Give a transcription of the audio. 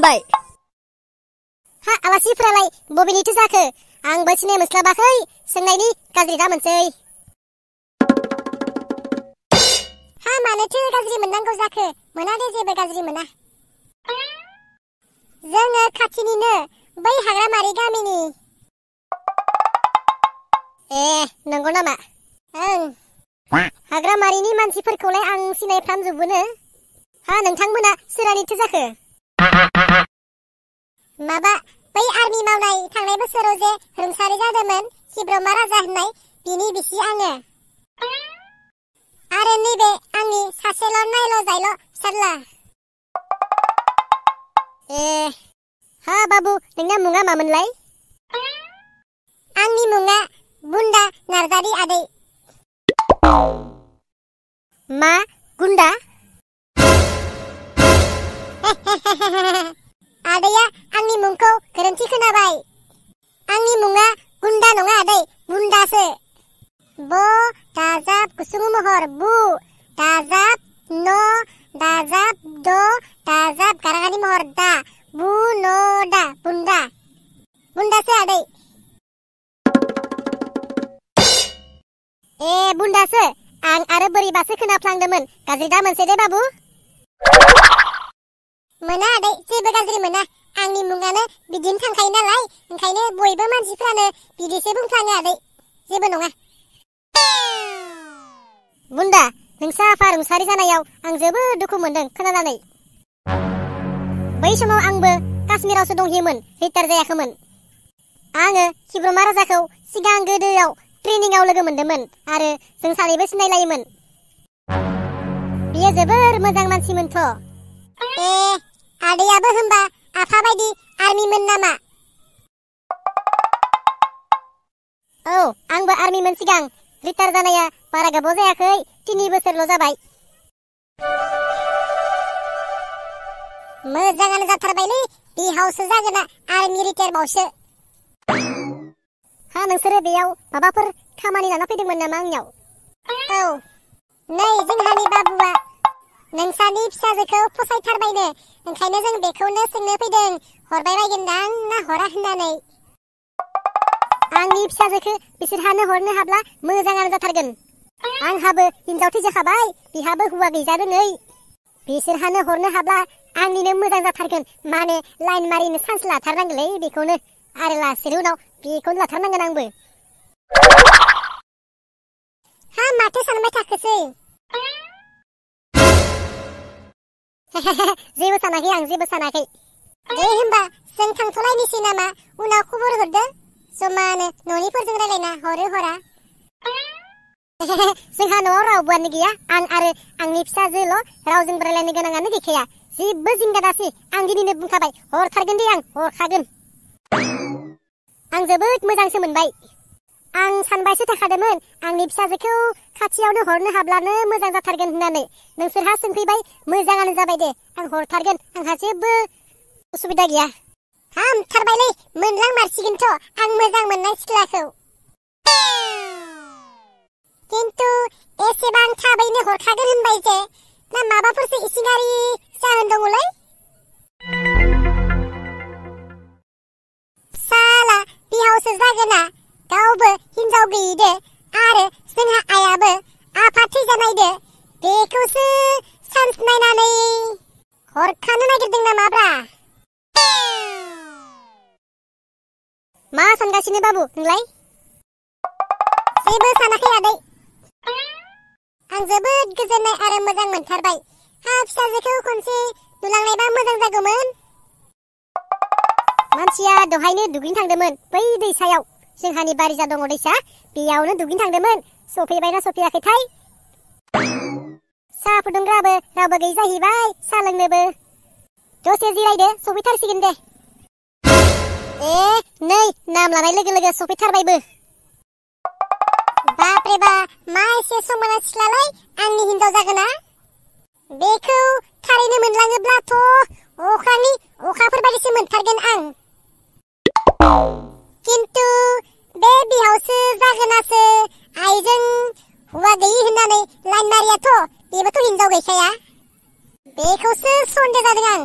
खुलुमबाय। हा आलासिफोरालाय बबेनिथो जाखो? आंबो सिनाय मोनस्लाबाखै। सोंनायनि गाज्रि दा मोनसै। हा मानोथो गाज्रि मोननांगौ जाखो? मोना दे जेबो गाज्रि मोना। जोङो खाथिनिनो बै हाग्रामारि गामिनि। नंगौ नामा? ओं। हाग्रामारिनि मानसिफोरखौलाय आं सिनायफ्रामजोबोनो। हा नोंथांमोना सोरानिथो जाखो? माबा बै आर्मि मावनाय थांनाय बोसोराव जे रुंसारि जादोंमोन हिब्रमा राजा होननाय बिनि बिसि आङो। आरो नैबे आंनि सासेल' नायल' जायल' फिसाज्ला। हा बाबु नोंना मुङा मामोनलाय? आंनि मुङा गुन्दा नार्जारि आदै। मा गुन्दा? आदैया आंनि मुंखौ गोरोन्थि खोनाबाय। आंनि मुङा गुन्दा नङा आदै, बुन्दासो। ब दाजाब गुसुं महर बु दाजाब न दाजाब द दाजाब गारागानि महर दा बु न दा बुन्दा। बुन्दासो आदै। बुन्दासो। आं आरो बोरैबासो खोनाफ्लांदोंमोन। गाज्रि दा मोनसै दे बाबु। मोना आदै जेबो गाज्रि मोना। आंनि मुङानो बिदिनो थांखायो नालाय ओंखायनो बयबो मानसिफ्रानो बिदिसो बुंफ्लाङो आदै। जेबो नङा। बुन्दा नोंसा आफा रुंसारि जानायाव आं जोबोद दुखु मोनदों खोनानानै। बै समाव आंबो काश्मीरावसो दंहैयोमोन, रिटायार जायाखैमोन। आङो हिब्रमा राजाखौ सिगां गोदोआव ट्रेनिंआव लोगो मोनदोंमोन आरो जों सानैबो सिनायलायोमोन। बियो जोबोर मोजां मानसिमोनथ'। आदैयाबो होनबा आफा बायदि आर्मिमोन नामा? औ आंबो आर्मिमोन सिगां। रिटायार जानाया बारा गोबाव जायाखै, 3 बोसोरल' जाबाय। मोजाङानो जाथारबायलै, बिहावसो जागोना आर्मि रिटायार बावसो। हा नोंसोरो बेयाव माबाफोर खामानि लाना फैदोंमोन नामा आंनियाव? औ नै जोंहानि बाबुआ नोंसानि फिसाजोखौ फसायथारबायनो, ओंखायनो जों बेखौनो सोंनो फैदों हरबाय बायगोनदां ना हरा होननानै। आंनि फिसाजोखौ बिसोरहानो हरनो हाब्ला मोजाङानो जाथारगोन। आंहाबो हिनजाव थैजाखाबाय, बिहाबो हौवा गैजारोङै। बिसोरहानो हरनो हाब्ला आंनिनो मोजां जाथारगोन। माने लाइन मारिनो चान्स लाथारनांगोनलै बेखौनो। आरो लासैनो उनाव बेखौनो लाथारनांगोन आंबो। हा माथो सानबाय थाखोसै? जेबो सानाखै आं, जेबो सानाखै। दे होमबा जों थांथ'लायनोसै नामा? उनाव खबर हरदो जमानो न'निफोरजों रायलायना हरो हरा। जोंहा न'आव रावबोआनो गैया। आं आरो आंनि फिसाजोल', रावजोंबो रायलायनो गोनाङानो गैखाया। जेबो जिंगा दासि, आं दिनैनो बुंखाबाय हरथारगोन दे, आं हरखागोन। आं जोबोद मोजांसो मोनबाय। आं सानबायसो थाखादोंमोन आंनि फिसाजोखौ खाथियावनो हरनो हाब्लानो मोजां जाथारगोन होननानै। नोंसोरहा सोंफैबाय, मोजाङानो जाबाय दे। आं हरथारगोन, आंहा जेबो उसुबिदा गैया। हामथारबायलै, मोनलांमारसिगोनथ' आं मोजां मोननाय सिख्लाखौ। खिन्थु एसेबां थाबैनो हरखागोन होनबाय जे, ना माबाफोरसो इसिङारि जाहोन दङलै? साला बिहावसो जागोना गावबो हिनजाव गैयिदो आरो जोंहा आइयाबो आफा थैजानायदो। बेखौसो चान्स नायनानै हरखानो नागिरदों नामाब्रा? मा सानगासिनो बाबु नोंलाय? जेबो सानाखै आदै। आं जोबोद गोजोननाय आरो मोजां मोनथारबाय। हा फिसाजोखौ खनसे नुलांनायबा मोजां जागौमोन। मानसिया दहायनो दुगैनो थांदोंमोन बै दैसायाव। जोंहानि बारिजा दङ दैसा, बेयावनो दुगैनो थांदोंमोन। सफैबायना सफैयाखैथाय? साहा फुदुंग्राबो रावबो गैयि जाहैबाय, साहा लोंनोबो। दसे जिरायदो, सफैथारसिगोन दे। नै नाम लानाय लोगो लोगो सफैथारबायबो। बाप्रे बा, मा एसे समायना सिख्लालाय आंनि हिनजाव जागोना? बेखौ थारैनो मोनलाङोब्लाथ' अख्रांनि अखाफोर बायदिसो मोनथारगोन आं। खिन्थु बे बिहावसो जागोनासो आइजों हौवा गैयि होननानै लाइन मारियाथ', बेबोथ' हिनजाव गैखाया। बेखौसो सन्देह जादों आं।